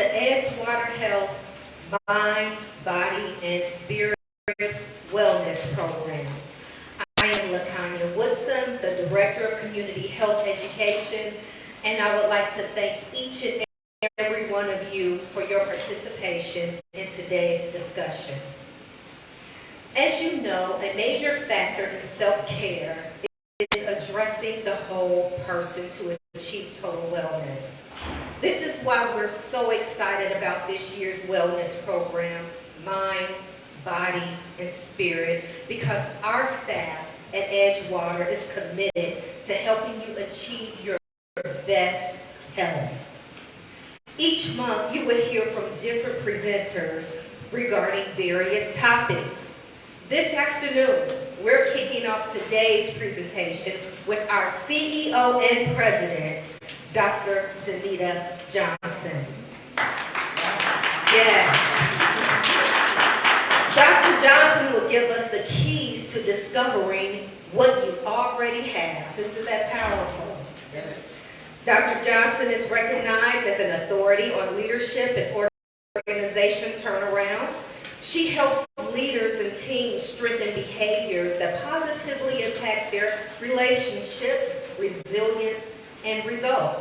to Edgewater Health Mind, Body, and Spirit Wellness Program. I am LaTanya Woodson, the Director of Community Health Education, and I would like to thank each and every one of you for your participation in today's discussion. As you know, a major factor in self-care is addressing the whole person to achieve total wellness. This is why we're so excited about this year's wellness program, Mind, Body, and Spirit, because our staff at Edgewater is committed to helping you achieve your best health. Each month, you will hear from different presenters regarding various topics. This afternoon, we're kicking off today's presentation with our CEO and President, Dr. Danita Johnson. Yes. Dr. Johnson will give us the keys to discovering what you already have. Isn't that powerful? Yes. Dr. Johnson is recognized as an authority on leadership and organization turnaround. She helps leaders and teams strengthen behaviors that positively impact their relationships, resilience, and results.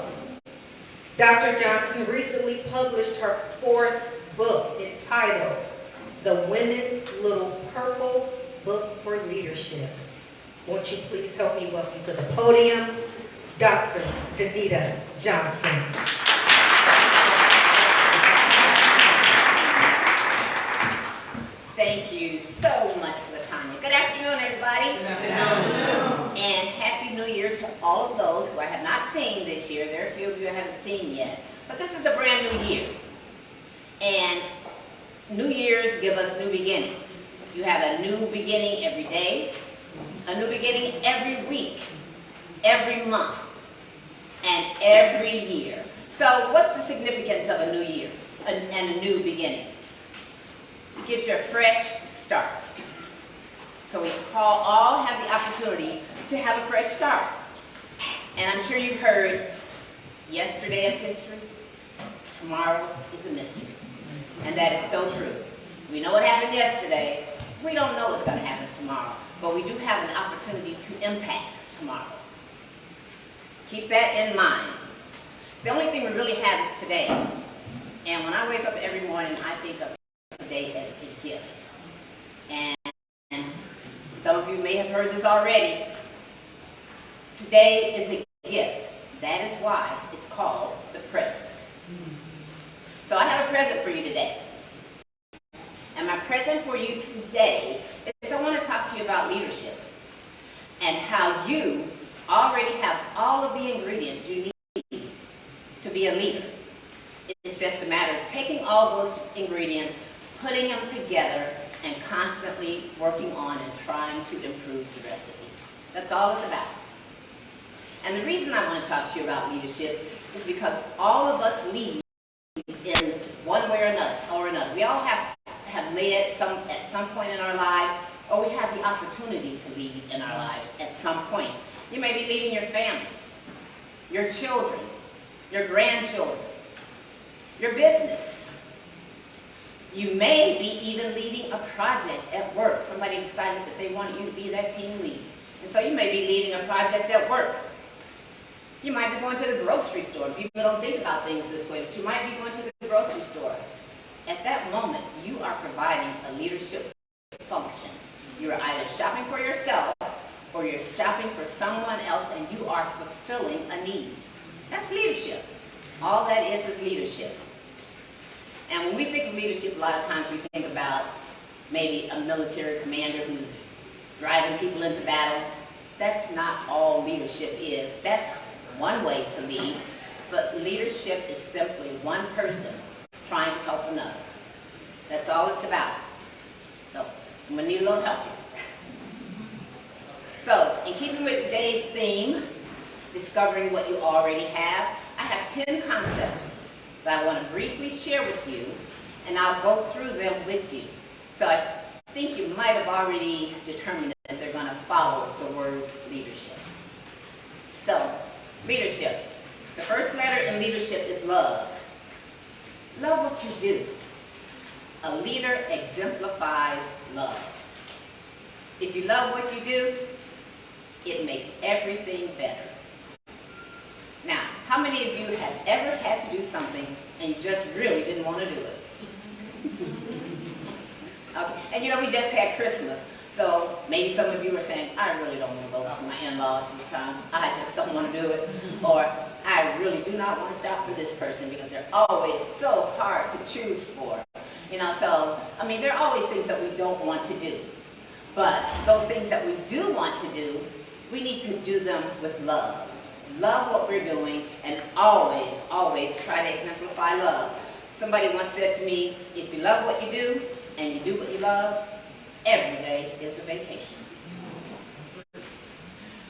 Dr. Johnson recently published her 4th book entitled The Women's Little Purple Book for Leadership. Won't you please help me welcome to the podium, Dr. Danita Johnson. Thank you so much, LaTanya. Good afternoon, everybody. Good afternoon. And Happy New Year to all of those who I have not seen this year. There are a few of you I haven't seen yet. But this is a brand new year. And New Year's give us new beginnings. You have a new beginning every day, a new beginning every week, every month, and every year. So what's the significance of a new year and a new beginning? It gives you a fresh start. So we all have the opportunity to have a fresh start. And I'm sure you've heard, yesterday is history, tomorrow is a mystery. And that is so true. We know what happened yesterday. We don't know what's going to happen tomorrow. But we do have an opportunity to impact tomorrow. Keep that in mind. The only thing we really have is today. And when I wake up every morning, I think of today as a gift. And some of you may have heard this already. Today is a gift. That is why it's called the present. So I have a present for you today. And my present for you today is I want to talk to you about leadership and how you already have all of the ingredients you need to be a leader. It's just a matter of taking all those ingredients, putting them together, and constantly working on and trying to improve the recipe. That's all it's about. And the reason I want to talk to you about leadership is because all of us lead in one way or another. We all have led at some point in our lives, or we have the opportunity to lead in our lives at some point. You may be leading your family, your children, your grandchildren, your business. You may be even leading a project at work. Somebody decided that they wanted you to be that team lead. And so you may be leading a project at work. You might be going to the grocery store. People don't think about things this way, but you might be going to the grocery store. At that moment, you are providing a leadership function. You're either shopping for yourself or you're shopping for someone else, and you are fulfilling a need. That's leadership. All that is leadership. And when we think of leadership, a lot of times we think about maybe a military commander who's driving people into battle. That's not all leadership is. That's one way to lead, but leadership is simply one person trying to help another. That's all it's about. So I'm going to need a little help here. So, in keeping with today's theme, discovering what you already have, I have 10 concepts that I want to briefly share with you, and I'll go through them with you. So I think you might have already determined that they're going to follow the word leadership. So, leadership. The first letter in leadership is love. Love what you do. A leader exemplifies love. If you love what you do, it makes everything better. Now, how many of you have ever had to do something and you just really didn't want to do it? Okay. And you know, we just had Christmas, so maybe some of you are saying, I really don't want to go to my in-laws this time. I just don't want to do it. Or, I really do not want to shop for this person because they're always so hard to choose for. You know, so, I mean, there are always things that we don't want to do. But those things that we do want to do, we need to do them with love. Love what we're doing, and always, always try to exemplify love. Somebody once said to me, if you love what you do, and you do what you love, every day is a vacation.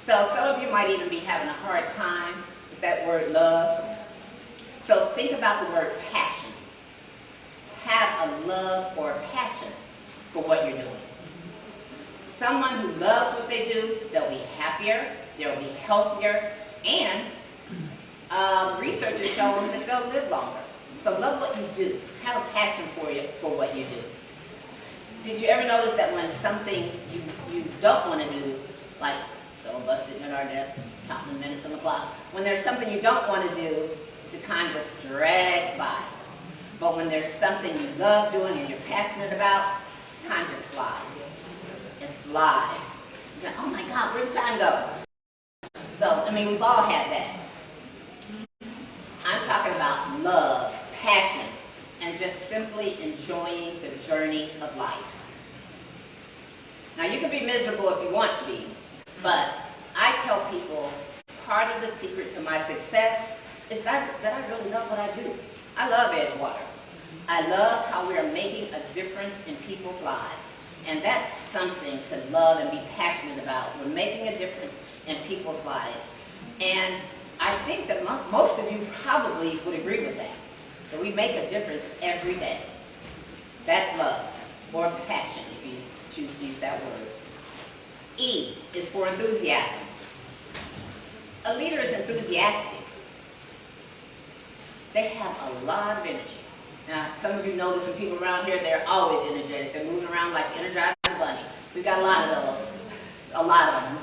So some of you might even be having a hard time with that word love. So think about the word passion. Have a love or a passion for what you're doing. Someone who loves what they do, they'll be happier, they'll be healthier, and research has shown that they'll live longer. So love what you do. Have a passion for what you do. Did you ever notice that when something you don't want to do, like some of us sitting at our desk counting the minutes on the clock, when there's something you don't want to do, the time just drags by. But when there's something you love doing and you're passionate about, time just flies. It flies. You're like, oh my God, where'd time go? So, I mean, we've all had that. I'm talking about love, passion, and just simply enjoying the journey of life. Now, you can be miserable if you want to be, but I tell people part of the secret to my success is that I really love what I do. I love Edgewater. I love how we are making a difference in people's lives. And that's something to love and be passionate about. We're making a difference in people's lives. And I think that most of you probably would agree with that. That we make a difference every day. That's love, or passion, if you choose to use that word. E is for enthusiasm. A leader is enthusiastic. They have a lot of energy. Now, some of you know some people around here, they're always energetic. They're moving around like energized bunny. We've got a lot of those, a lot of them.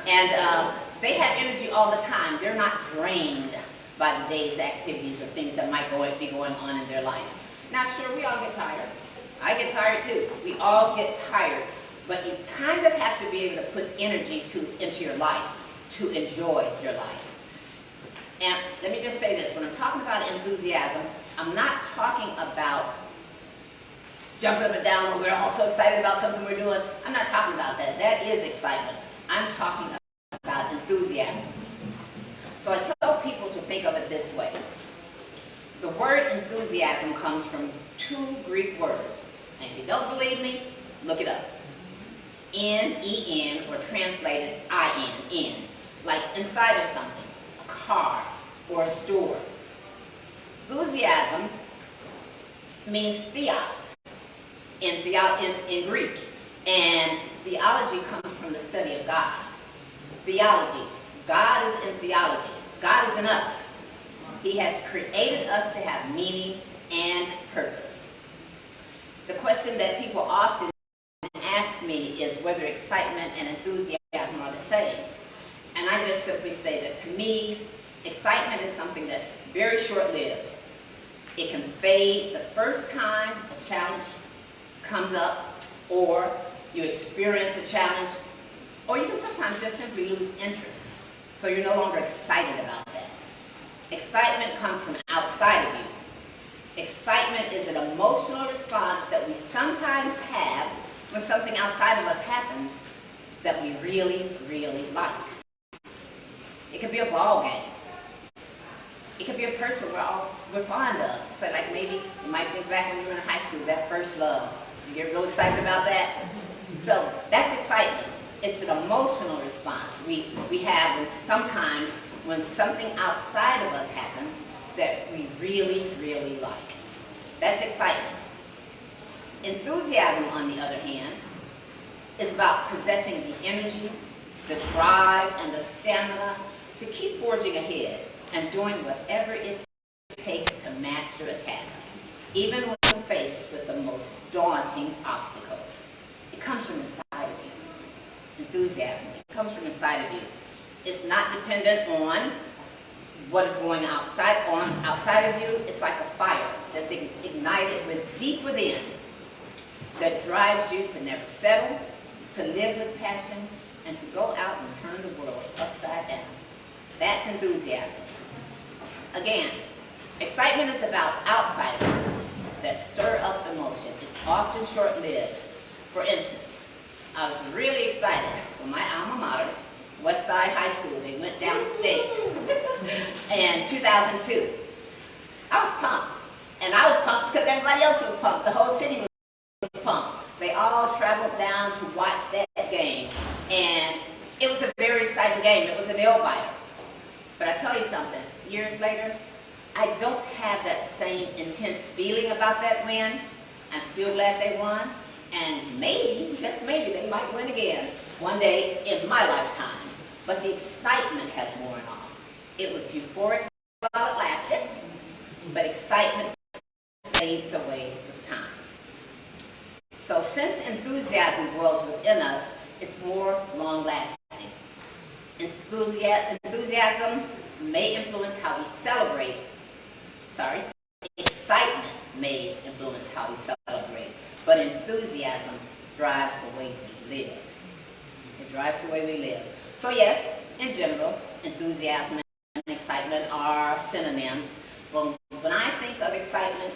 And they have energy all the time. They're not drained by the day's activities or things that might be going on in their life. Now, sure, we all get tired. I get tired too. We all get tired. But you kind of have to be able to put energy into your life to enjoy your life. And let me just say this. When I'm talking about enthusiasm, I'm not talking about jumping up and down when we're all so excited about something we're doing. I'm not talking about that. That is excitement. I'm talking about enthusiasm. So I tell people to think of it this way. The word enthusiasm comes from two Greek words. And if you don't believe me, look it up. N-E-N, or translated I-N, like inside of something, a car or a store. Enthusiasm means theos in Greek, and theology comes from the study of God. Theology. God is in theology. God is in us. He has created us to have meaning and purpose. The question that people often ask me is whether excitement and enthusiasm are the same. And I just simply say that to me, excitement is something that's very short-lived. It can fade the first time a challenge comes up, or you experience a challenge, or you can sometimes just simply lose interest. So you're no longer excited about that. Excitement comes from outside of you. Excitement is an emotional response that we sometimes have when something outside of us happens that we really, really like. It could be a ball game. It could be a person we're fond of. So like maybe you might think back when you were in high school, that first love. Did you get real excited about that? So that's excitement. It's an emotional response we have sometimes when something outside of us happens that we really, really like. That's excitement. Enthusiasm, on the other hand, is about possessing the energy, the drive, and the stamina to keep forging ahead and doing whatever it takes to master a task. even when faced with the most daunting obstacles. It comes from inside of you. Enthusiasm. It comes from inside of you. It's not dependent on what is going outside of you. It's like a fire that's ignited deep within that drives you to never settle, to live with passion, and to go out and turn the world upside down. That's enthusiasm. Again, excitement is about outside forces that stir up emotion. It's often short-lived. For instance, I was really excited when my alma mater, Westside High School, they went downstate in 2002. I was pumped. And I was pumped because everybody else was pumped. The whole city was pumped. They all traveled down to watch that game. And it was a very exciting game. It was a nail-biter. But I tell you something, years later, I don't have that same intense feeling about that win. I'm still glad they won. And maybe, just maybe, they might win again one day in my lifetime. But the excitement has worn off. It was euphoric while it lasted, but excitement fades away with time. So since enthusiasm dwells within us, it's more long-lasting. Enthusiasm may influence how we celebrate. Excitement may influence how we celebrate, but enthusiasm drives the way we live. It drives the way we live. So yes, in general, enthusiasm and excitement are synonyms. But when I think of excitement,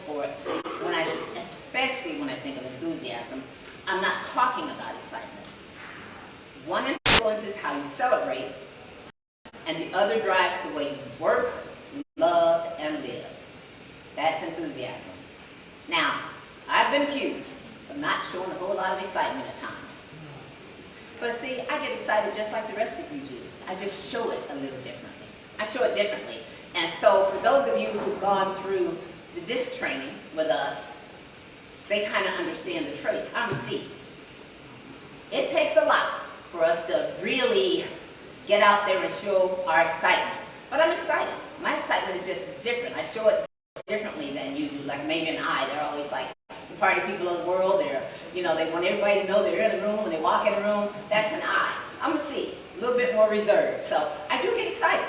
especially when I think of enthusiasm, I'm not talking about excitement. One influences how you celebrate, and the other drives the way you work, love, and live. That's enthusiasm. Now, I've been accused of not showing a whole lot of excitement at times. But see, I get excited just like the rest of you do. I just show it a little differently. I show it differently. And so for those of you who've gone through the DISC training with us, they kind of understand the traits. I'm a C. It takes a lot for us to really get out there and show our excitement. But I'm excited. My excitement is just different. I show it differently than you do. Like Mamie and I, they're always like the party people of the world. They want everybody to know they're in the room. When they walk in the room, that's an I. I'm a C, a little bit more reserved. So I do get excited.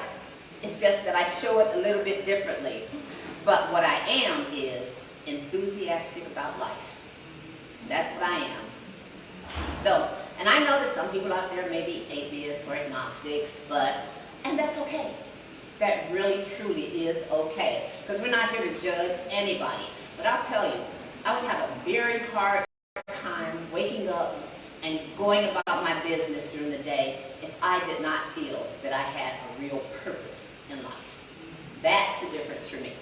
It's just that I show it a little bit differently. But what I am is enthusiastic about life. That's what I am. So, and I know that some people out there may be atheists or agnostics, and that's okay. That really, truly is okay. Because we're not here to judge anybody. But I'll tell you, I would have a very hard time waking up and going about my business during the day if I did not feel that I had a real purpose in life. That's the difference for me.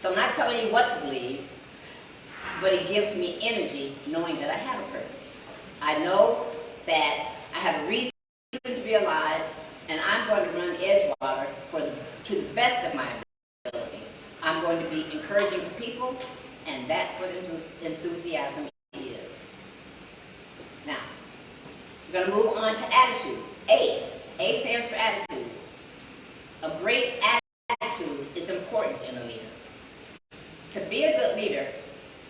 So I'm not telling you what to believe, but it gives me energy knowing that I have a purpose. I know that I have a reason to be alive, and I'm going to run Edgewater to the best of my ability. I'm going to be encouraging to people, and that's what enthusiasm is. Now, we're going to move on to attitude. A stands for attitude. A great attitude is important in a leader. To be a good leader,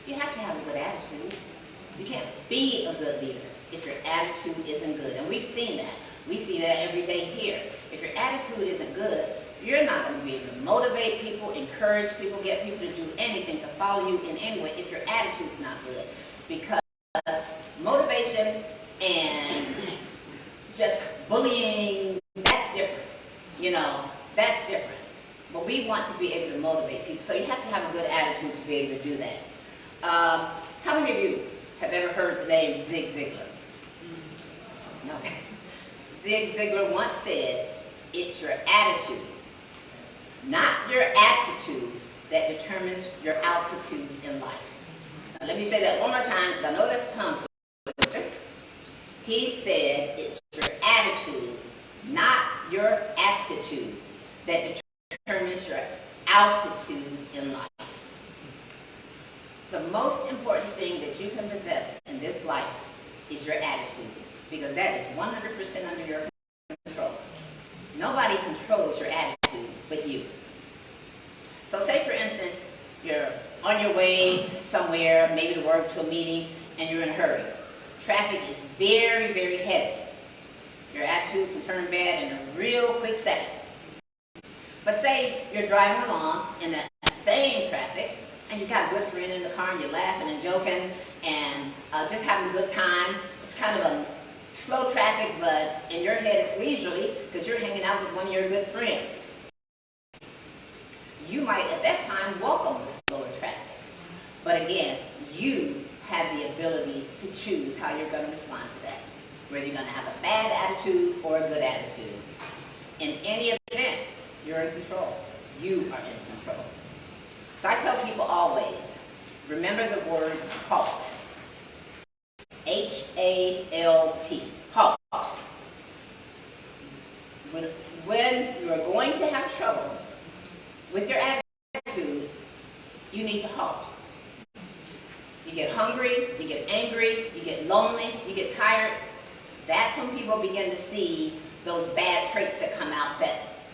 you have to have a good attitude. You can't be a good leader if your attitude isn't good. And we've seen that. We see that every day here. If your attitude isn't good, you're not going to be able to motivate people, encourage people, get people to do anything, to follow you in any way if your attitude's not good. Because motivation and just bullying, that's different. That's different. But we want to be able to motivate people. So you have to have a good attitude to be able to do that. How many of you have ever heard the name Zig Ziglar? No. Zig Ziglar once said, it's your attitude, not your aptitude, that determines your altitude in life. Now, let me say that one more time, because I know that's a tongue twister. He said, it's your attitude, not your aptitude, that determines your altitude in life. The most important thing that you can possess in this life is your attitude, because that is 100% under your control. Nobody controls your attitude but you. So say, for instance, you're on your way somewhere, maybe to work, to a meeting, and you're in a hurry. Traffic is very, very heavy. Your attitude can turn bad in a real quick second. But say you're driving along in that same traffic, and you've got a good friend in the car, and you're laughing and joking, and just having a good time. It's kind of a slow traffic, but in your head it's leisurely because you're hanging out with one of your good friends. You might at that time welcome the slower traffic. But again, you have the ability to choose how you're going to respond to that. Whether you're going to have a bad attitude or a good attitude. In any event, you're in control. You are in control. So I tell people always, remember the word HALT. H-A-L-T. HALT. When you are going to have trouble with your attitude, you need to halt. You get hungry, you get angry, you get lonely, you get tired. That's when people begin to see those bad traits that come out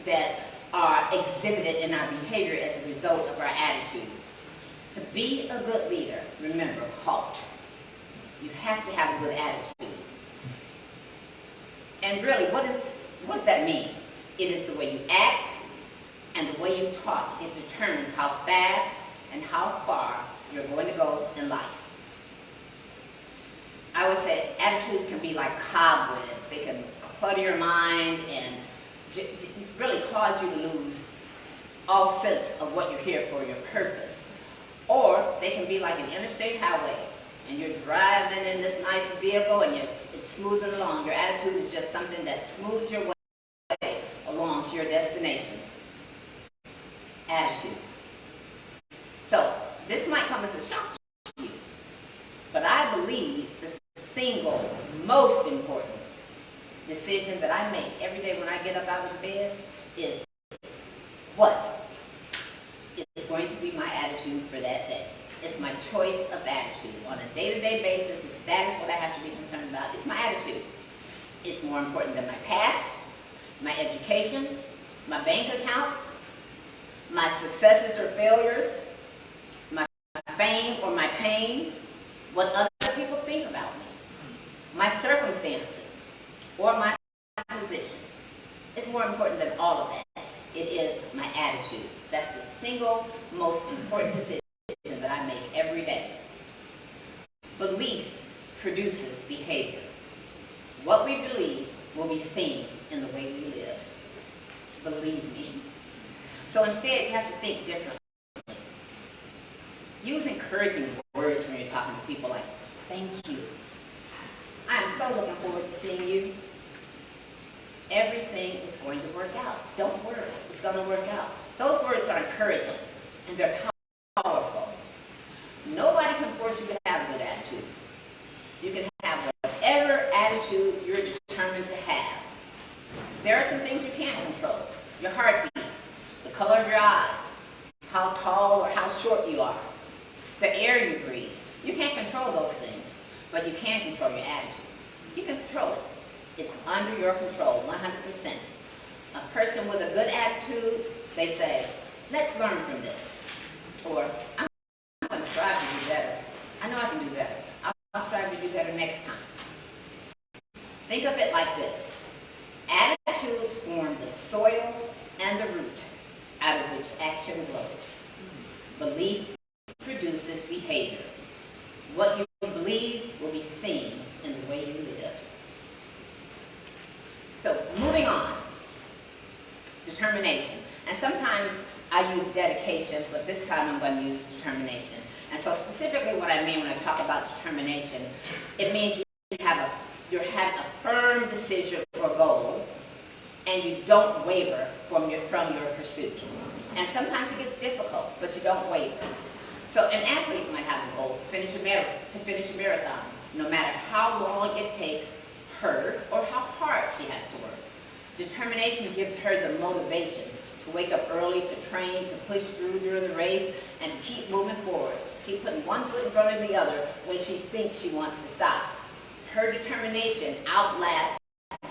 that are exhibited in our behavior as a result of our attitude. To be a good leader, remember, halt. You have to have a good attitude. And really, what does that mean? It is the way you act and the way you talk. It determines how fast and how far you're going to go in life. I would say attitudes can be like cobwebs. They can clutter your mind and really cause you to lose all sense of what you're here for, your purpose. Or they can be like an interstate highway, and you're driving in this nice vehicle and it's smoothing along. Your attitude is just something that smooths your way along to your destination. Attitude. So this might come as a shock to you, but I believe the single most important decision that I make every day when I get up out of bed is what is going to be my attitude for that day. It's my choice of attitude. On a day-to-day basis, that is what I have to be concerned about. It's my attitude. It's more important than my past, my education, my bank account, my successes or failures, my fame or my pain, what other people think about me, my circumstances, or my position. It's more important than all of that. It is my attitude. That's the single most important decision that I make every day. Belief produces behavior. What we believe will be seen in the way we live. Believe me. So instead, you have to think differently. Use encouraging words when you're talking to people like, thank you. I'm so looking forward to seeing you. Everything is going to work out. Don't worry. It's going to work out. Those words are encouraging, and they're powerful. Nobody can force you to have a good attitude. You can have whatever attitude you're determined to have. There are some things you can't control. Your heartbeat, the color of your eyes, how tall or how short you are, the air you breathe. You can't control those things, but you can control your attitude. You can control it. It's under your control, 100%. A person with a good attitude, they say, let's learn from this. Or, I'm going to strive to do better. I know I can do better. I'll strive to do better next time. Think of it like this. Attitudes form the soil and the root out of which action grows. Belief produces behavior. What you believe will be seen in the way you live. So, moving on. Determination. And sometimes I use dedication, but this time I'm going to use determination. And so specifically what I mean when I talk about determination, it means you have a firm decision or goal, and you don't waver from your pursuit. And sometimes it gets difficult, but you don't waver. So an athlete might have a goal to finish a marathon, no matter how long it takes her or how hard she has to work. Determination gives her the motivation to wake up early, to train, to push through during the race, and to keep moving forward. Keep putting one foot in front of the other when she thinks she wants to stop. Her determination outlasts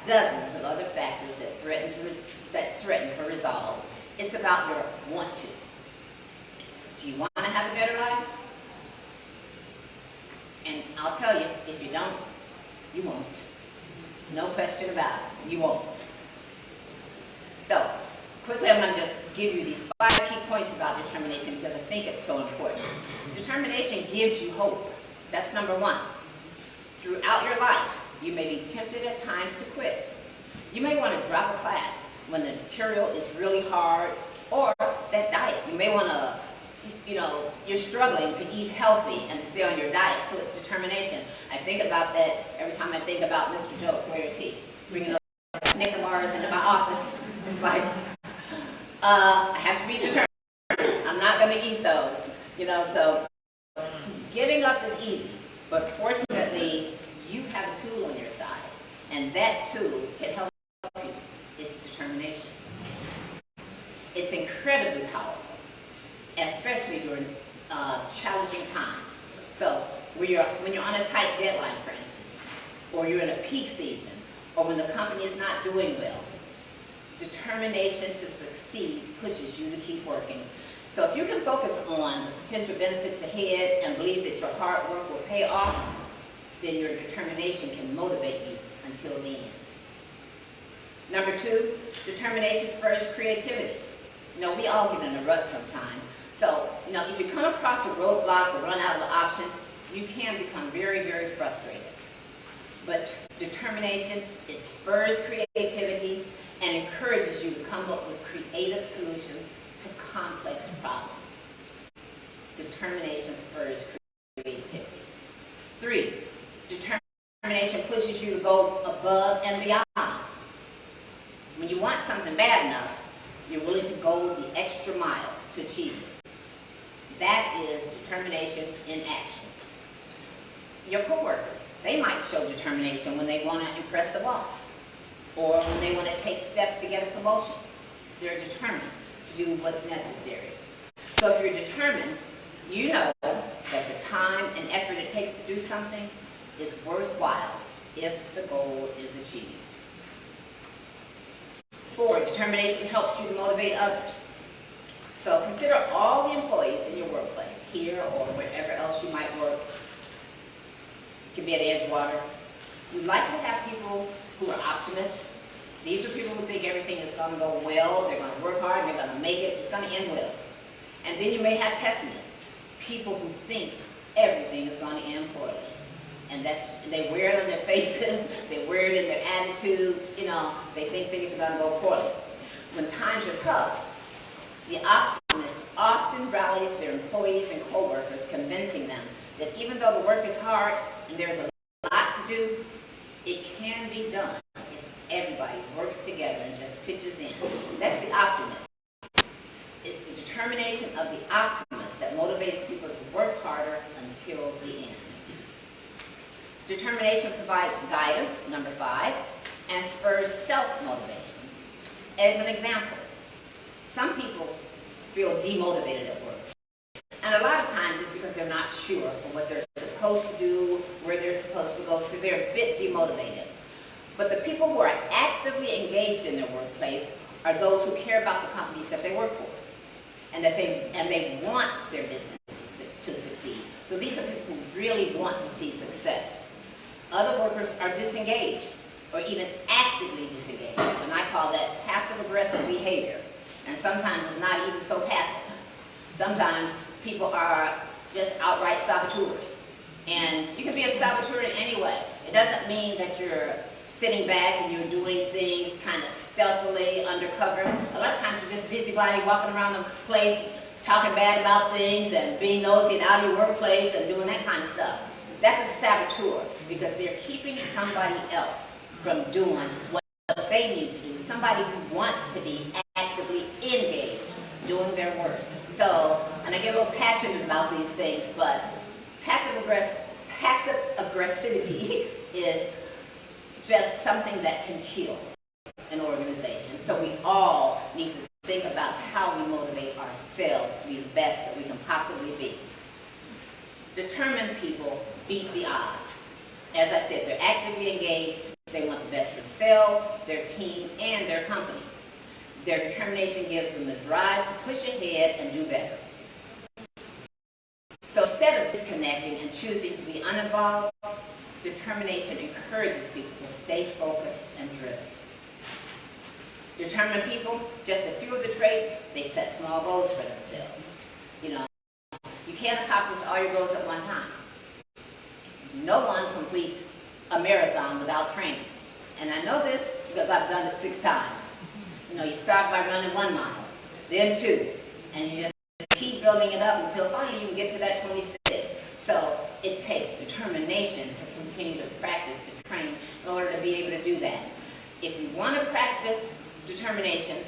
dozens of other factors that threaten her resolve. It's about your want to. Do you want to have a better life? And I'll tell you, if you don't, you won't. No question about it. You won't. So, quickly I'm going to just give you these 5 key points about determination because I think it's so important. Determination gives you hope. That's number 1. Throughout your life, you may be tempted at times to quit. You may want to drop a class when the material is really hard, or that diet. You may want to, you're struggling to eat healthy and stay on your diet, so it's determination. I think about that every time I think about Mr. Jokes. Where is he? Bringing those Snicker bars into my office. It's like, I have to be determined. I'm not going to eat those. So giving up is easy, but fortunately, you have a tool on your side, and that tool can help you. It's determination. It's incredibly powerful, especially during challenging times. So when you're on a tight deadline, for instance, or you're in a peak season, or when the company is not doing well, determination to succeed pushes you to keep working. So if you can focus on the potential benefits ahead and believe that your hard work will pay off, then your determination can motivate you until the end. Number 2, determination spurs creativity. We all get in a rut sometime. So, if you come across a roadblock or run out of options, you can become very, very frustrated. But determination, it spurs creativity and encourages you to come up with creative solutions to complex problems. Determination spurs creativity. 3, determination pushes you to go above and beyond. When you want something bad enough, you're willing to go the extra mile to achieve it. That is determination in action. Your coworkers, they might show determination when they want to impress the boss, or when they want to take steps to get a promotion. They're determined to do what's necessary. So if you're determined, you know that the time and effort it takes to do something is worthwhile if the goal is achieved. 4, determination helps you to motivate others. So consider all the employees in your workplace, here or wherever else you might work. It could be at Edgewater. You like to have people who are optimists. These are people who think everything is going to go well, they're going to work hard, they're going to make it, it's going to end well. And then you may have pessimists, people who think everything is going to end poorly. And they wear it on their faces, they wear it in their attitudes, they think things are going to go poorly. When times are tough, the optimist often rallies their employees and co-workers, convincing them that even though the work is hard and there's a lot to do, it can be done if everybody works together and just pitches in. That's the optimist. It's the determination of the optimist that motivates people to work harder until the end. Determination provides guidance, number 5, and spurs self-motivation. As an example, some people feel demotivated at work. And a lot of times it's because they're not sure of what they're supposed to do, where they're supposed to go, so they're a bit demotivated. But the people who are actively engaged in their workplace are those who care about the companies that they work for, and they want their business to succeed. So these are people who really want to see success. Other workers are disengaged, or even actively disengaged, and I call that passive-aggressive behavior. And sometimes it's not even so passive. Sometimes people are just outright saboteurs. And you can be a saboteur in any way. It doesn't mean that you're sitting back and you're doing things kind of stealthily, undercover. A lot of times you're just busybody walking around the place, talking bad about things and being nosy and out of your workplace and doing that kind of stuff. That's a saboteur because they're keeping somebody else from doing what they need to do. Somebody who wants to be actively engaged doing their work. So, and I get a little passionate about these things, but passive aggressivity is just something that can kill an organization. So we all need to think about how we motivate ourselves to be the best that we can possibly be. Determined people beat the odds. As I said, they're actively engaged. They want the best for themselves, their team, and their company. Their determination gives them the drive to push ahead and do better. instead of disconnecting and choosing to be uninvolved, determination encourages people to stay focused and driven. Determined people, just a few of the traits, they set small goals for themselves. You know, you can't accomplish all your goals at one time. No one completes a marathon without training. And I know this because I've done it 6 times. You know, you start by running 1 mile, then 2, and you just keep building it up until finally you can get to that 26. So it takes determination to continue to practice, to train, in order to be able to do that. If you want to practice determination,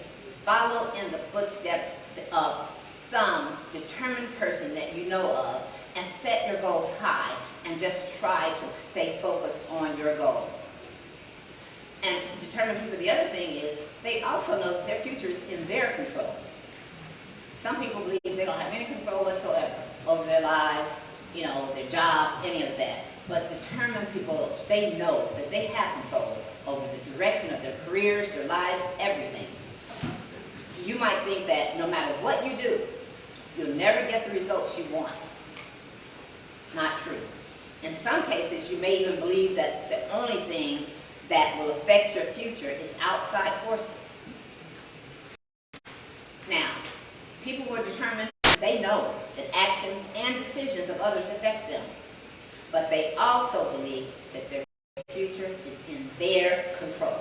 follow in the footsteps of some determined person that you know of, and set your goals high, and just try to stay focused on your goal. And determined people, the other thing is, they also know that their future is in their control. Some people believe they don't have any control whatsoever over their lives, you know, their jobs, any of that. But determined people, they know that they have control over the direction of their careers, their lives, everything. You might think that no matter what you do, you'll never get the results you want. Not true. In some cases, you may even believe that the only thing that will affect your future is outside forces. Now, people who are determined, they know that actions and decisions of others affect them. But they also believe that their future is in their control.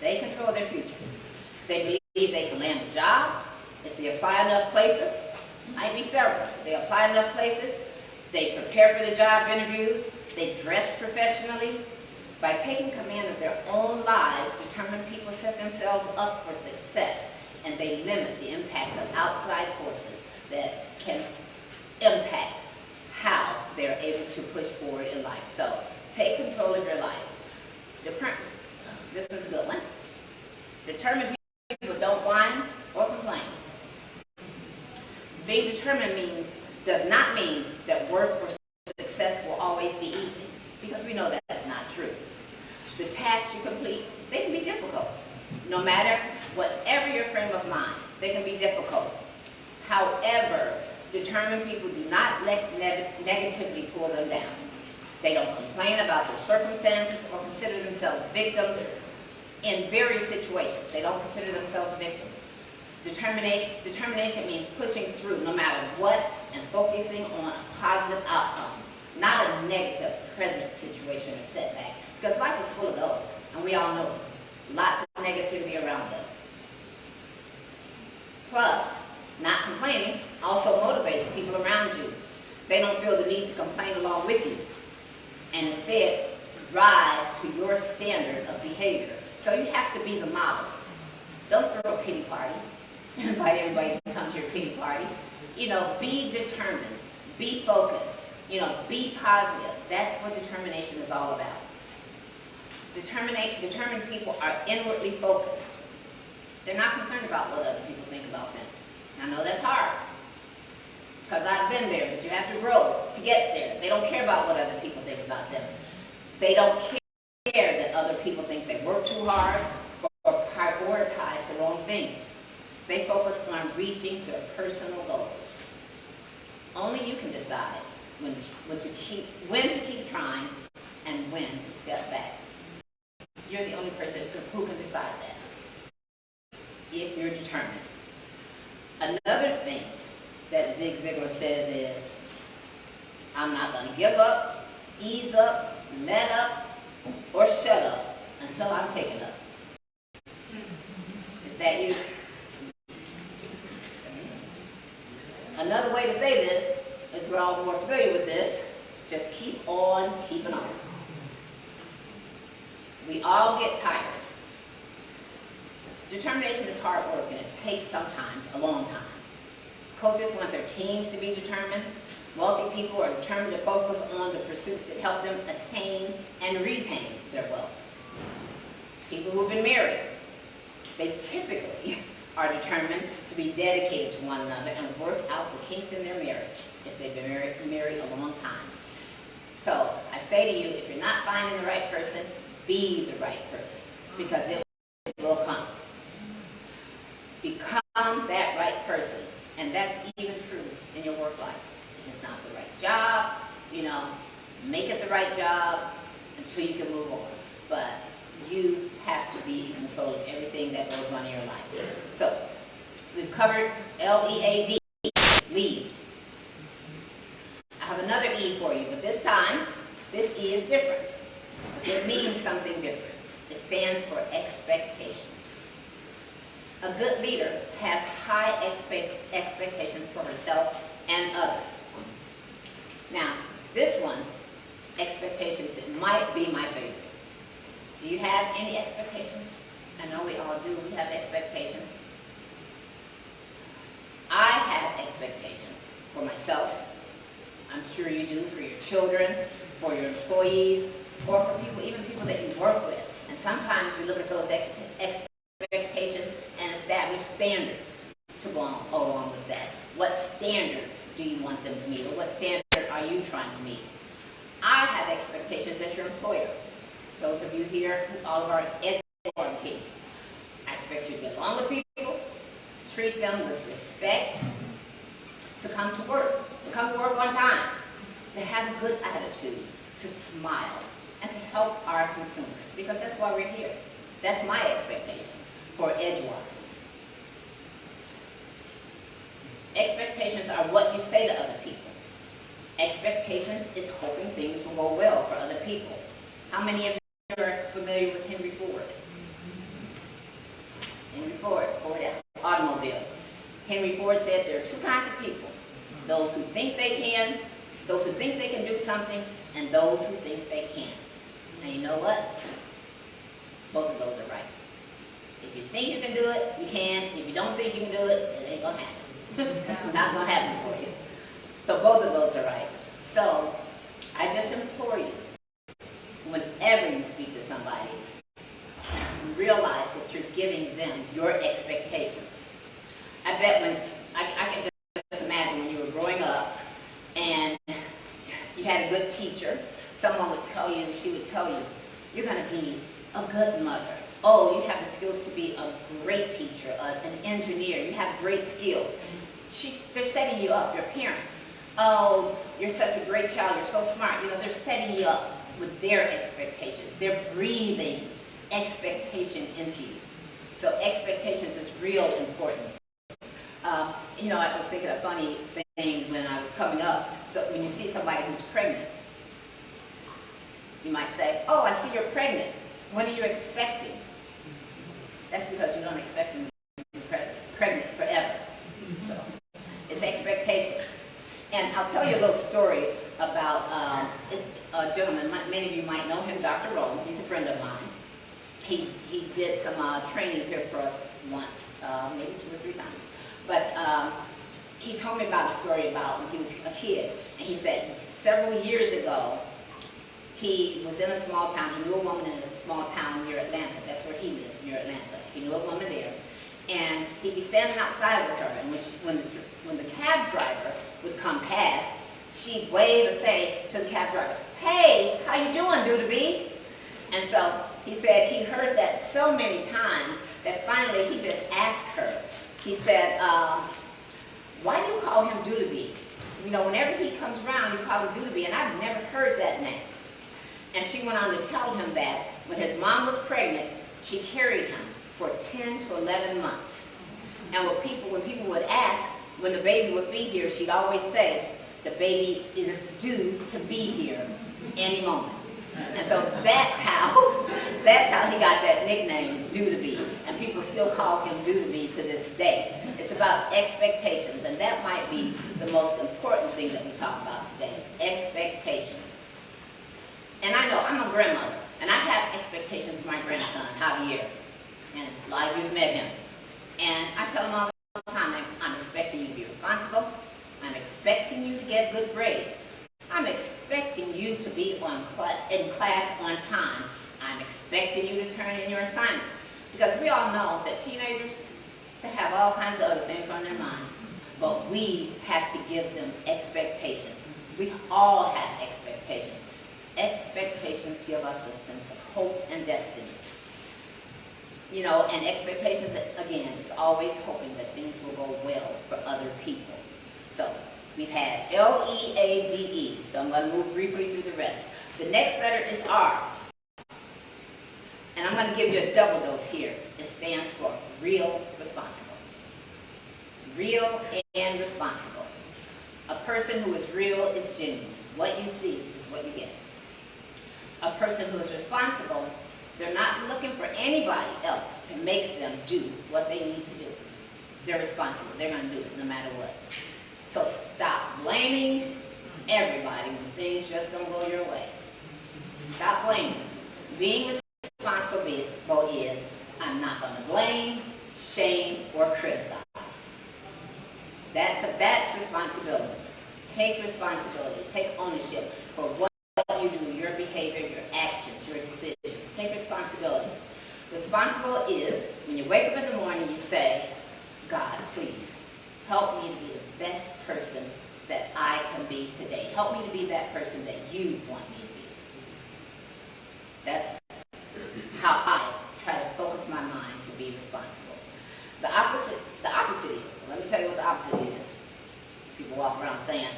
They control their futures. They believe they can land a job if they apply enough places. Might be several. If they apply enough places, they prepare for the job interviews, they dress professionally. By taking command of their own lives, determined people set themselves up for success, and they limit the impact of outside forces that can impact how they're able to push forward in life. So, take control of your life. This was a good one. Determined people don't whine or complain. Being determined does not mean that work or success will always be easy, because we know that that's not true. The tasks you complete, they can be difficult. No matter whatever your frame of mind, they can be difficult. However, determined people do not let negativity pull them down. They don't complain about their circumstances or consider themselves victims in various situations. They don't consider themselves victims. Determination means pushing through no matter what and focusing on a positive outcome, not a negative present situation or setback. Because life is full of those, and we all know lots of negativity around us. Plus, not complaining also motivates people around you. They don't feel the need to complain along with you, and instead rise to your standard of behavior. So you have to be the model. Don't throw a pity party. Invite everybody to come to your pity party. You know, be determined. Be focused. You know, be positive. That's what determination is all about. Determined people are inwardly focused. They're not concerned about what other people think about them. I know that's hard, because I've been there, but you have to grow to get there. They don't care about what other people think about them. They don't care that other people think they work too hard or prioritize the wrong things. They focus on reaching their personal goals. Only you can decide when to keep trying and when to step back. You're the only person who can decide that, if you're determined. Another thing that Zig Ziglar says is, I'm not going to give up, ease up, let up, or shut up until I'm taken up. Is that you? Another way to say this is, we're all more familiar with this, just keep on keeping on. We all get tired. Determination is hard work, and it takes sometimes a long time. Coaches want their teams to be determined. Wealthy people are determined to focus on the pursuits that help them attain and retain their wealth. People who have been married, they typically are determined to be dedicated to one another and work out the kinks in their marriage if they've been married a long time. So I say to you, if you're not finding the right person, be the right person, because it will come. Become that right person, and that's even true in your work life. If it's not make it the right job until you can move on. But you have to be in control of everything that goes on in your life. So, we've covered L-E-A-D, lead. I have another E for you, but this time, this E is different. It means something different. It stands for expectations. A good leader has high expectations for herself and others. Now, this one, expectations, it might be my favorite. Do you have any expectations? I know we all do. We have expectations. I have expectations for myself. I'm sure you do, for your children, for your employees, or for people, even people that you work with. And sometimes we look at those expectations and establish standards to go along with that. What standard do you want them to meet, or what standard are you trying to meet? I have expectations as your employer. Those of you here, all of our Edgewater team, I expect you to get along with people, treat them with respect, to come to work on time, to have a good attitude, to smile, and to help our consumers, because that's why we're here. That's my expectation for Edgewater. Expectations are what you say to other people. Expectations is hoping things will go well for other people. How many of you are familiar with Henry Ford? Henry Ford, Ford automobile. Henry Ford said there are two kinds of people. Those who think they can, those who think they can do something, and those who think they can't. And you know what? Both of those are right. If you think you can do it, you can. If you don't think you can do it, it ain't gonna happen. It's not gonna happen for you. So both of those are right. So I just implore you, whenever you speak to somebody, realize that you're giving them your expectations. I bet I can just imagine when you were growing up and you had a good teacher, someone would tell you, she would tell you, you're going to be a good mother. Oh, you have the skills to be a great teacher, an engineer. You have great skills. They're setting you up, your parents. Oh, you're such a great child. You're so smart. They're setting you up with their expectations. They're breathing expectation into you. So expectations is real important. I was thinking a funny thing when I was coming up. So when you see somebody who's pregnant, you might say, oh, I see you're pregnant. When are you expecting? That's because you don't expect them to be pregnant forever. So it's expectations. And I'll tell you a little story about a gentleman, many of you might know him, Dr. Rowan. He's a friend of mine. He did some training here for us once, maybe 2 or 3 times. But he told me about a story about when he was a kid. And he said several years ago, he was in a small town. He knew a woman in a small town near Atlanta. That's where he lives, near Atlanta. He knew a woman there. And he'd be standing outside with her. And when the cab driver would come past, she'd wave and say to the cab driver, hey, how you doing, Doodabee? And so he said he heard that so many times that finally he just asked her. He said, why do you call him Doodabee? Whenever he comes around, you call him Doodabee, and I've never heard that name. And she went on to tell him that when his mom was pregnant, she carried him for 10 to 11 months. And when people would ask when the baby would be here, she'd always say, the baby is due to be here any moment. And so that's how he got that nickname, Doodabee. And people still call him Doodabee to this day. It's about expectations, and that might be the most important thing that we talk about today, expectations. And I know I'm a grandmother, and I have expectations for my grandson, Javier. And a lot of you have met him. And I tell him all the time, I'm expecting you to be responsible. I'm expecting you to get good grades. I'm expecting you to be in class on time. I'm expecting you to turn in your assignments. Because we all know that teenagers, they have all kinds of other things on their mind. But we have to give them expectations. We all have expectations. Expectations give us a sense of hope and destiny. And expectations, again, is always hoping that things will go well for other people. So we've had L-E-A-D-E. So I'm going to move briefly through the rest. The next letter is R. And I'm going to give you a double dose here. It stands for real responsible. Real and responsible. A person who is real is genuine. What you see is what you get. A person who is responsible, they're not looking for anybody else to make them do what they need to do. They're responsible. They're going to do it no matter what. So stop blaming everybody when things just don't go your way. Stop blaming. Being responsible is, I'm not going to blame, shame, or criticize. That's responsibility. Take responsibility. Take ownership for what you do, your behavior, your actions, your decisions. Take responsibility. Responsible is when you wake up in the morning, you say, God, please, help me to be the best person that I can be today. Help me to be that person that you want me to be. That's how I try to focus my mind to be responsible. The opposite is, so let me tell you what the opposite is. People walk around saying,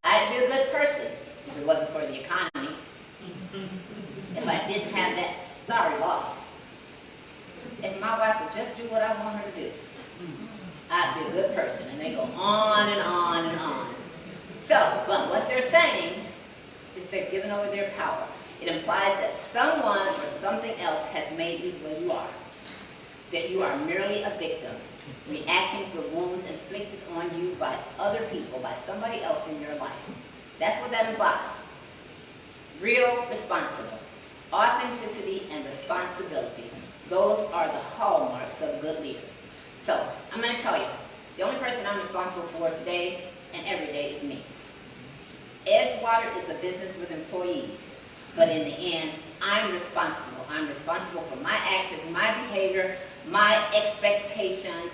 I'd be a good person if it wasn't for the economy. If I didn't have that sorry boss. If my wife would just do what I want her to do, I'd be a good person. And they go on and on and on. So, but what they're saying is they're giving over their power. It implies that someone or something else has made you the way you are. That you are merely a victim, reacting to the wounds inflicted on you by other people, by somebody else in your life. That's what that implies. Real responsible. Authenticity and responsibility. Those are the hallmarks of a good leader. So, I'm going to tell you, the only person I'm responsible for today and every day is me. Edgewater is a business with employees, but in the end, I'm responsible. I'm responsible for my actions, my behavior, my expectations,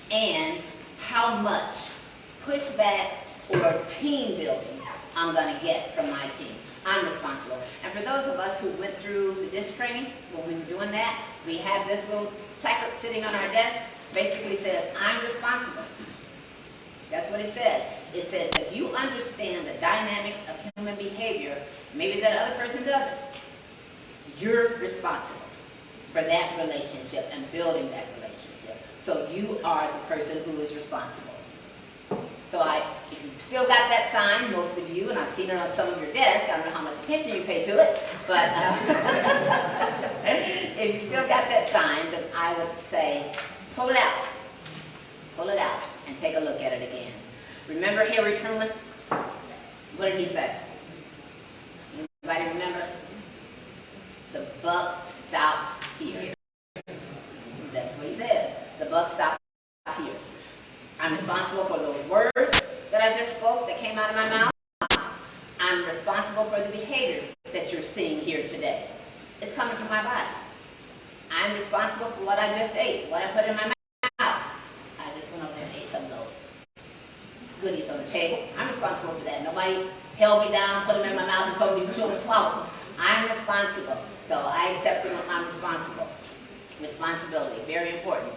and how much pushback or team building I'm going to get from my team. I'm responsible. And for those of us who went through the disc training, when we were doing that, we had this little placard sitting on our desk, basically says, I'm responsible. That's what it says. It says, if you understand the dynamics of human behavior, maybe that other person doesn't, you're responsible for that relationship and building that relationship. So you are the person who is responsible. So if you've still got that sign, most of you, and I've seen it on some of your desks, I don't know how much attention you pay to it, but if you still got that sign, then I would say, pull it out. Pull it out and take a look at it again. Remember Harry Truman? What did he say? Anybody remember? The buck stops here. That's what he said. The buck stops here. I'm responsible for those words that I just spoke that came out of my mouth. I'm responsible for the behavior that you're seeing here today. It's coming from my body. I'm responsible for what I just ate, what I put in my mouth. I just went over there and ate some of those goodies on the table. I'm responsible for that. Nobody held me down, put them in my mouth, and told me to chew and swallow. I'm responsible. So I accept them. I'm responsible. Responsibility, very important.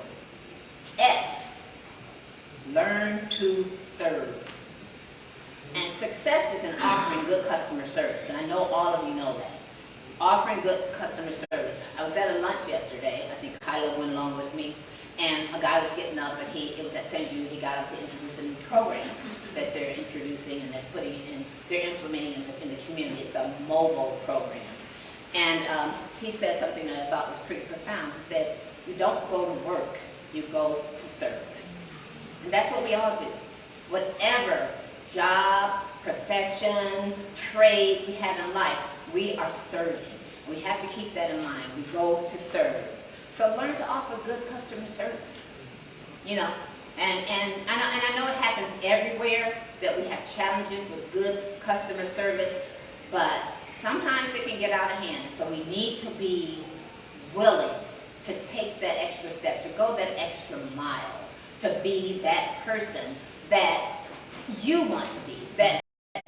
S, learn to serve. And success is in offering good customer service. And I know all of you know that. Offering good customer service. I was at a lunch yesterday. I think Kyla went along with me. And a guy was getting up, and it was at St. Jude. He got up to introduce a new program that they're introducing and they're implementing in the community. It's a mobile program. And he said something that I thought was pretty profound. He said, you don't go to work, you go to serve. And that's what we all do. Whatever job, profession, trade we have in life, we are serving. We have to keep that in mind. We go to serve. So learn to offer good customer service. You know, and I know it happens everywhere that we have challenges with good customer service, but sometimes it can get out of hand. So we need to be willing to take that extra step, to go that extra mile, to be that person that you want to be, that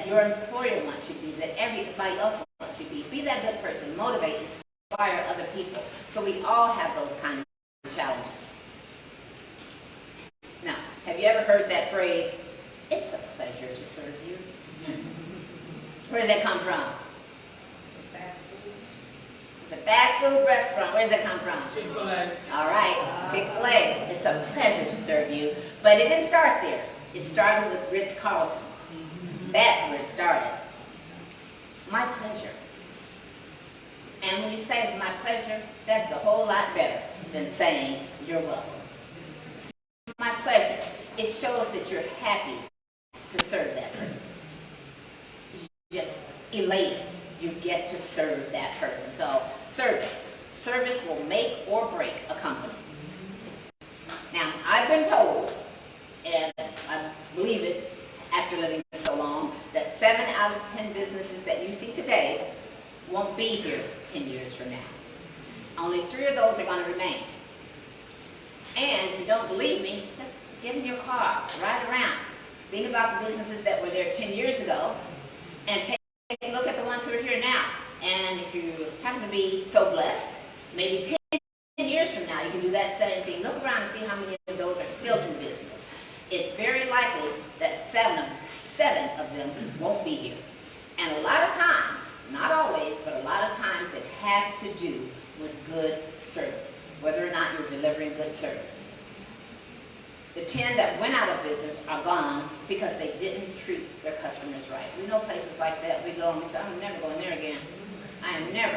your employer wants you to be, that everybody else wants you to be. Be that good person, motivate, inspire other people. So we all have those kind of challenges. Now, have you ever heard that phrase, it's a pleasure to serve you? Where does that come from? It's a fast food restaurant. Where does it come from? Chick-fil-A. All right, Chick-fil-A. It's a pleasure to serve you. But it didn't start there. It started with Ritz-Carlton. That's where it started. My pleasure. And when you say my pleasure, that's a whole lot better than saying you're welcome. It's my pleasure. It shows that you're happy to serve that person. You're just elated. You get to serve that person. So service. Service will make or break a company. Now, I've been told, and I believe it after living so long, that 7 out of 10 businesses that you see today won't be here 10 years from now. Only 3 of those are going to remain. And if you don't believe me, just get in your car, ride around. Think about the businesses that were there 10 years ago, and take a look at the ones who are here now. And if you happen to be so blessed, maybe 10 years from now, you can do that same thing. Look around and see how many of those are still in business. It's very likely that seven of them won't be here. And a lot of times, not always, but a lot of times it has to do with good service, whether or not you're delivering good service. The 10 that went out of business are gone because they didn't treat their customers right. We know places like that. We go and we say, I'm never going there again. I am never.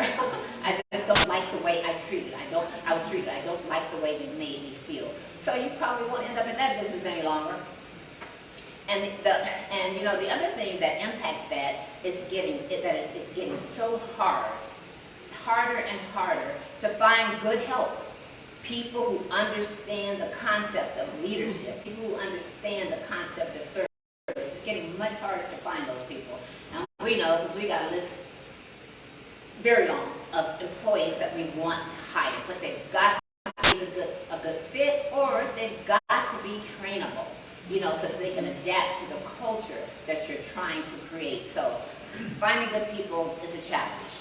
I just don't like the way I was treated. I don't like the way they made me feel. So you probably won't end up in that business any longer. And the other thing that impacts that is it's getting so harder and harder to find good help. People who understand the concept of leadership, people who understand the concept of service. It's getting much harder to find those people. And we know because we got a list very long of employees that we want to hire, but they've got to be a good fit, or they've got to be trainable, so that they can adapt to the culture that you're trying to create. So finding good people is a challenge.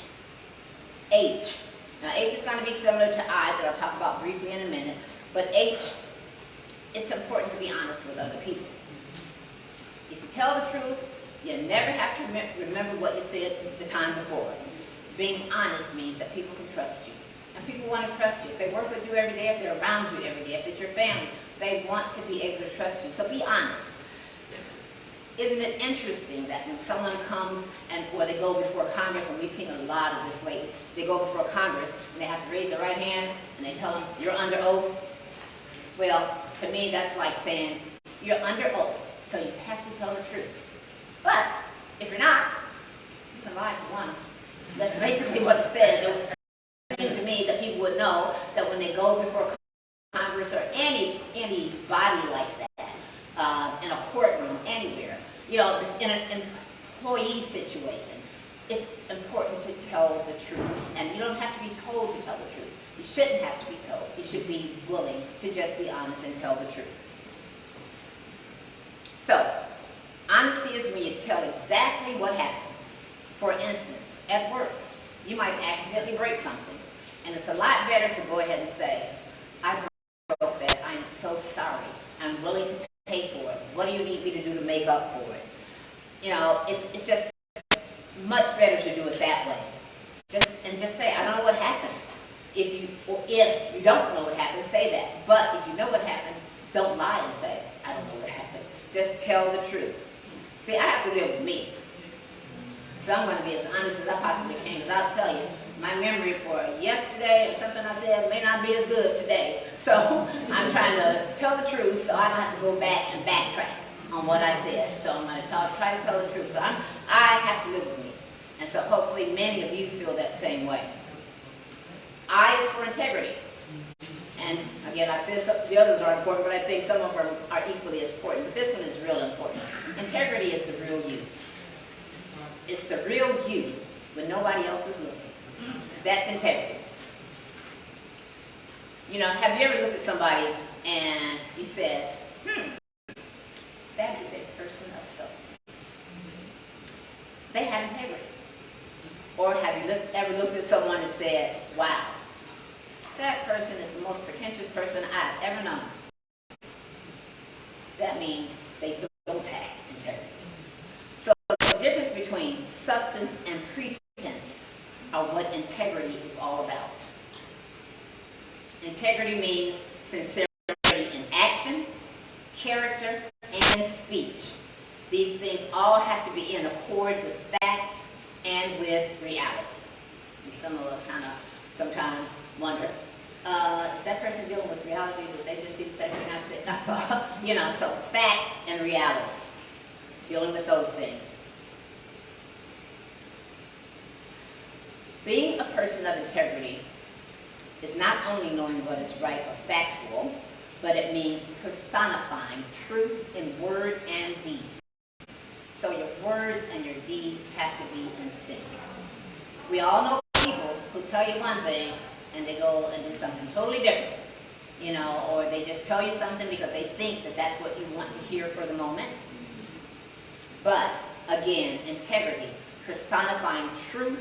H. Now, H is going to be similar to I, that I'll talk about briefly in a minute. But H, it's important to be honest with other people. If you tell the truth, you never have to remember what you said the time before. Being honest means that people can trust you. And people want to trust you. If they work with you every day, if they're around you every day, if it's your family, they want to be able to trust you. So be honest. Isn't it interesting that when someone comes or they go before Congress, and we've seen a lot of this lately, they go before Congress and they have to raise their right hand and they tell them, you're under oath. Well, to me, that's like saying, you're under oath, so you have to tell the truth. But if you're not, you can lie if you want. That's basically what it says. It would seem to me that people would know that when they go before Congress or any body like that, in a courtroom, anywhere, in an employee situation, it's important to tell the truth. And you don't have to be told to tell the truth. You shouldn't have to be told. You should be willing to just be honest and tell the truth. So, honesty is when you tell exactly what happened. For instance, at work, you might accidentally break something. And it's a lot better to go ahead and say, I broke that. I'm so sorry. I'm willing to pay for it. What do you need me to do to make up for it? It's just much better to do it that way. Just say, I don't know what happened. If you don't know what happened, say that. But if you know what happened, don't lie and say, I don't know what happened. Just tell the truth. See, I have to live with me. So I'm going to be as honest as I possibly can, because I'll tell you, my memory for yesterday or something I said may not be as good today. So I'm trying to tell the truth so I don't have to go back and backtrack on what I said. So I'm going to try to tell the truth. So I have to live with me. And so hopefully many of you feel that same way. I is for integrity. And again, I said the others are important, but I think some of them are equally as important. But this one is real important. Integrity is the real you. It's the real you when nobody else is looking. That's integrity. Have you ever looked at somebody and you said, that is a person of substance. They have integrity. Or have you ever looked at someone and said, wow, that person is the most pretentious person I've ever known. That means they don't have integrity. So the difference between substance, and pretense are what integrity is all about. Integrity means sincerity in action, character, and speech. These things all have to be in accord with fact and with reality. And some of us kind of sometimes wonder, is that person dealing with reality? Did they just see the same thing I said? I saw, so fact and reality, dealing with those things. Being a person of integrity is not only knowing what is right or factual, but it means personifying truth in word and deed. So your words and your deeds have to be in sync. We all know people who tell you one thing and they go and do something totally different, or they just tell you something because they think that that's what you want to hear for the moment. But again, integrity, personifying truth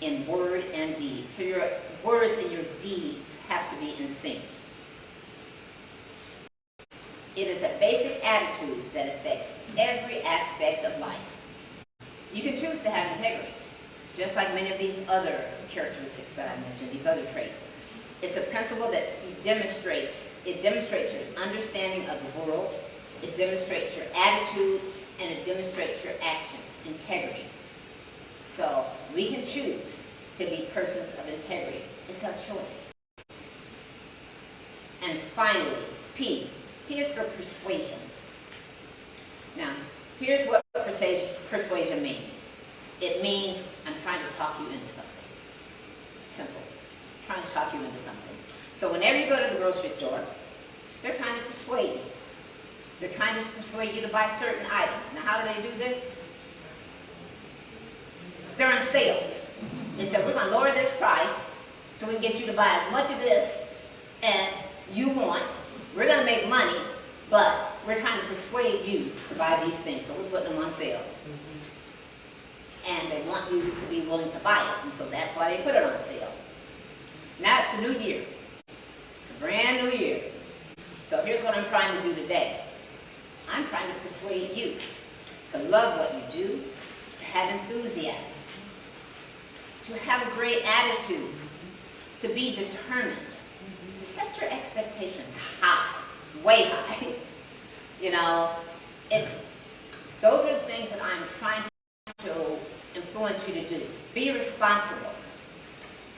in word and deed. So your words and your deeds have to be in sync. It is a basic attitude that affects every aspect of life. You can choose to have integrity, just like many of these other characteristics that I mentioned, these other traits. It's a principle that demonstrates your understanding of the world, it demonstrates your attitude, and it demonstrates your actions, integrity. So we can choose to be persons of integrity. It's our choice. And finally, P. P is for persuasion. Now, here's what persuasion means. It means I'm trying to talk you into something. Simple. I'm trying to talk you into something. So whenever you go to the grocery store, they're trying to persuade you. They're trying to persuade you to buy certain items. Now, how do they do this? They're on sale. They said, we're going to lower this price so we can get you to buy as much of this as you want. We're going to make money, but we're trying to persuade you to buy these things, so we're putting them on sale. And they want you to be willing to buy it, and so that's why they put it on sale. Now it's a new year. It's a brand new year. So here's what I'm trying to do today. I'm trying to persuade you to love what you do, to have enthusiasm, to have a great attitude, to be determined, to set your expectations high, way high. Those are the things that I'm trying to influence you to do. Be responsible.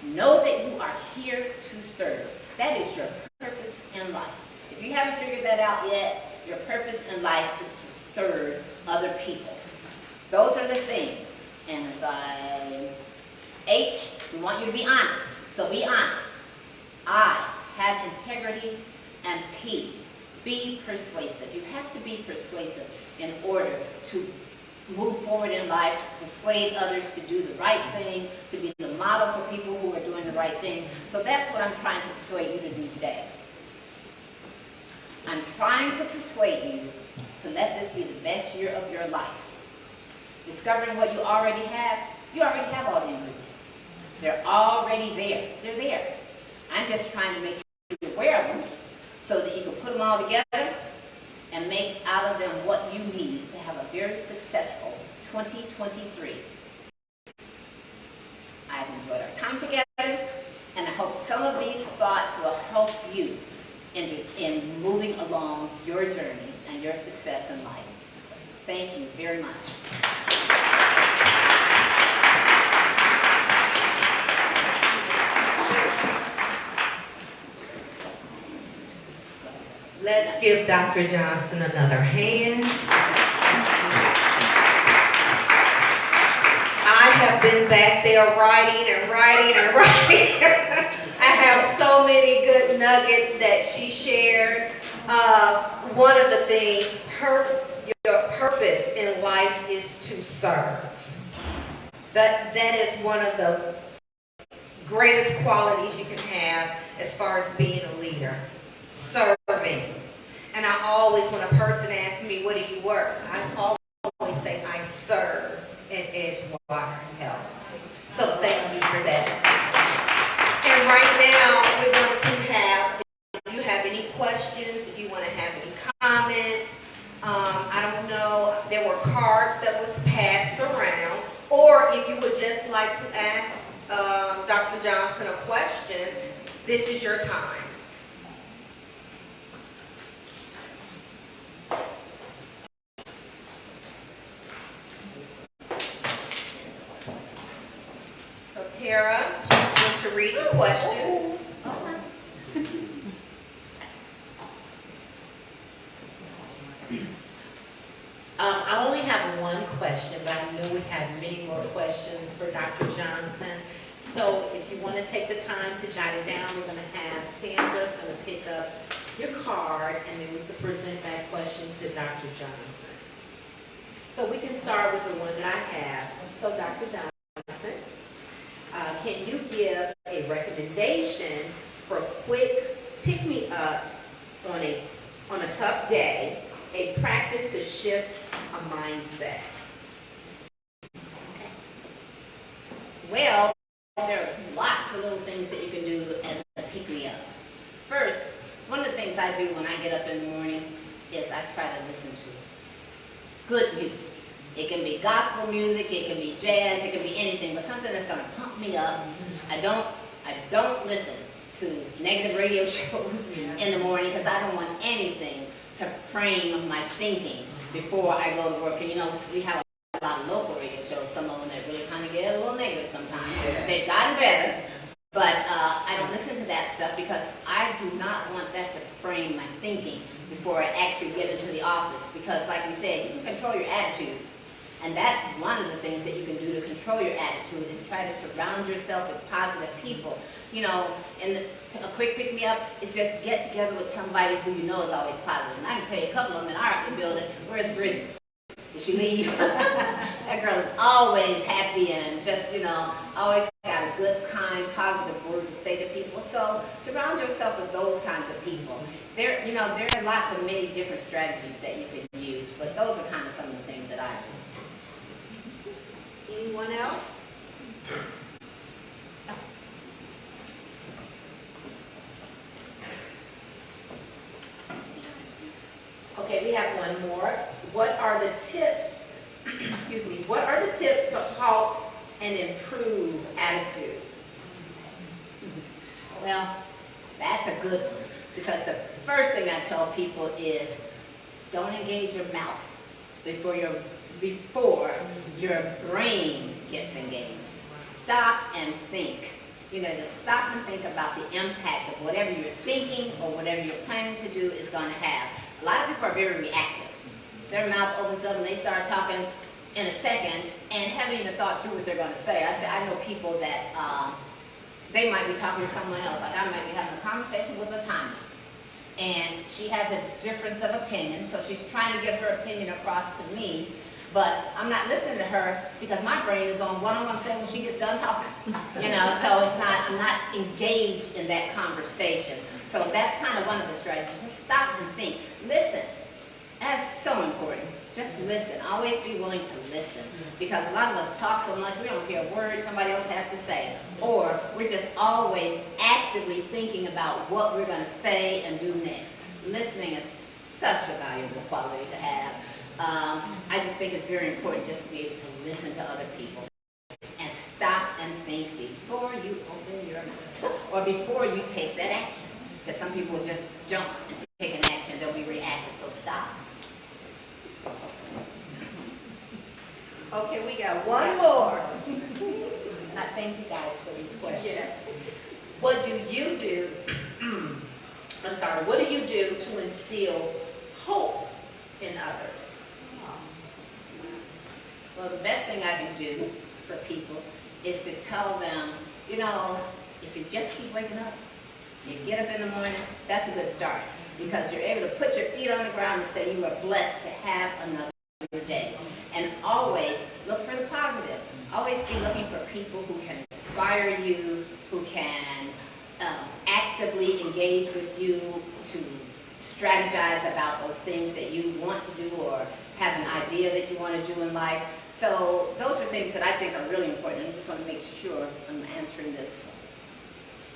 Know that you are here to serve. That is your purpose in life. If you haven't figured that out yet, your purpose in life is to serve other people. Those are the things. And H, we want you to be honest. So be honest. I, have integrity. And P, be persuasive. You have to be persuasive in order to move forward in life, to persuade others to do the right thing, to be the model for people who are doing the right thing. So that's what I'm trying to persuade you to do today. I'm trying to persuade you to let this be the best year of your life. Discovering what you already have all the ingredients. They're already there. They're there. I'm just trying to make you aware of them so that you can put them all together and make out of them what you need to have a very successful 2023. I've enjoyed our time together, and I hope some of these thoughts will help you in moving along your journey and your success in life. So, thank you very much. Let's give Dr. Johnson another hand. I have been back there writing. I have so many good nuggets that she shared. One of the things, your purpose in life is to serve. That is one of the greatest qualities you can have as far as being a leader. Serving. And I always, when a person asks me, what do you work? I always say, I serve at Edgewater Health. So thank you for that. And right now, we're going to have, if you have any questions, if you want to have any comments, I don't know, there were cards that was passed around, or just like to ask Dr. Johnson a question, this is your time. So Tara, she's going to read the questions. I only have one question, but I know we have many more questions for Dr. Johnson. So if you want to take the time to jot it down, we're going to have Sandra's going to pick up your card, and then we can present that question to Dr. Johnson. So we can start with the one that I have. So Dr. Johnson, can you give a recommendation for quick pick-me-ups on a tough day, a practice to shift a mindset? Well, there are lots of little things that you can do as a pick-me-up. First, one of the things I do when I get up in the morning is I try to listen to good music. It can be gospel music, it can be jazz, it can be anything, but something that's going to pump me up. I don't listen to negative radio shows in the morning because I don't want anything to frame my thinking before I go to work. And you know, we have a lot of local radio shows, some of them that really kind of get a little negative sometimes. They've gotten better, but I don't listen to that stuff because I do not want that to frame my thinking before I actually get into the office. Because like you said, you can control your attitude. And that's one of the things that you can do to control your attitude is try to surround yourself with positive people. You know, and a quick pick-me-up is just get together with somebody who you know is always positive. And I can tell you a couple of them in our building. Where's Bridget? Did she leave? That girl is always happy and just, you know, always got a good, kind, positive word to say to people. So surround yourself with those kinds of people. There are lots of many different strategies that you can use, but those are kind of some of the things that I do. Anyone else? Okay, we have one more. What are the tips, excuse me, what are the tips to halt and improve attitude? Well, that's a good one because the first thing I tell people is don't engage your mouth before your brain gets engaged. Stop and think. You know, just stop and think about the impact of whatever you're thinking or whatever you're planning to do is going to have. A lot of people are very reactive. Their mouth opens up and they start talking in a second and haven't even thought through what they're going to say. I know people that they might be talking to someone else. Like I might be having a conversation with Latanya, and she has a difference of opinion, so she's trying to get her opinion across to me. But I'm not listening to her because my brain is on what I'm going to say when she gets done talking. You know, so I'm not engaged in that conversation. So that's kind of one of the strategies. Just stop and think. Listen. That's so important. Just listen. Always be willing to listen. Because a lot of us talk so much, we don't hear a word somebody else has to say. Or we're just always actively thinking about what we're going to say and do next. Listening is such a valuable quality to have. I just think it's very important just to be able to listen to other people and stop and think before you open your mouth or before you take that action. Because some people just jump and take an action, they'll be reactive, so stop. Okay, we got one more. I thank you guys for these questions. Yes. What do you do, what do you do to instill hope in others? Well, the best thing I can do for people is to tell them, you know, if you just keep waking up, you get up in the morning, that's a good start. Because you're able to put your feet on the ground and say you are blessed to have another day. And always look for the positive. Always be looking for people who can inspire you, who can actively engage with you to strategize about those things that you want to do or have an idea that you want to do in life. So those are things that I think are really important. I just want to make sure I'm answering this.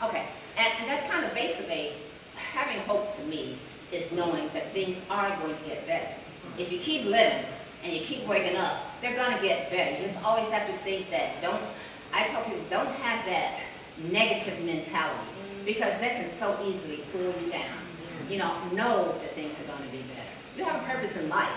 Okay, and that's kind of basically, having hope to me is knowing that things are going to get better. If you keep living and you keep waking up, they're gonna get better. You just always have to think that. I tell people, don't have that negative mentality, because that can so easily pull you down. Know that things are gonna be better. You have a purpose in life.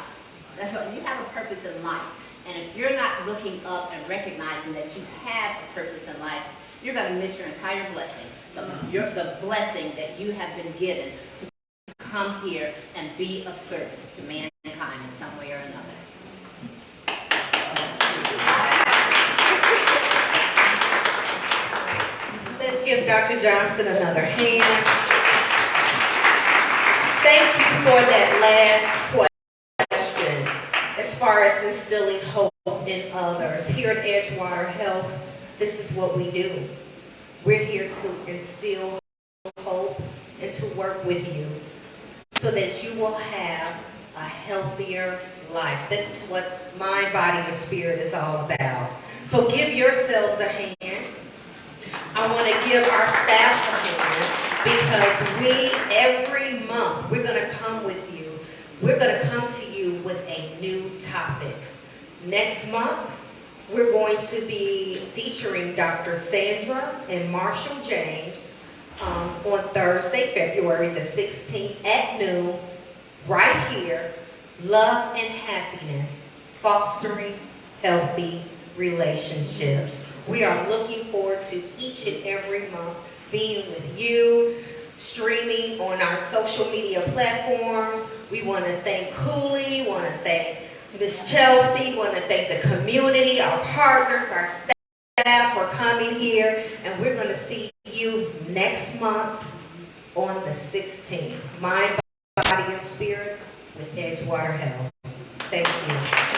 That's what, you have a purpose in life. And if you're not looking up and recognizing that you have a purpose in life, you're gonna miss your entire blessing. The blessing that you have been given to come here and be of service to mankind in some way or another. Let's give Dr. Johnson another hand. Thank you for that last question. As far as instilling hope in others, here at Edgewater Health, this is what we do. We're here to instill hope and to work with you so that you will have a healthier life. This is what mind, body, and spirit is all about. So give yourselves a hand. I want to give our staff a hand, because every month, we're going to come with you. We're going to come to you with a new topic. Next month, we're going to be featuring Dr. Sandra and Marshall James on Thursday, February the 16th at noon, right here, Love and Happiness, Fostering Healthy Relationships. We are looking forward to each and every month being with you, streaming on our social media platforms. We want to thank Cooley, want to thank Miss Chelsea, want to thank the community, our partners, our staff for coming here, and we're going to see you next month on the 16th. Mind, body, and spirit with Edgewater Health. Thank you.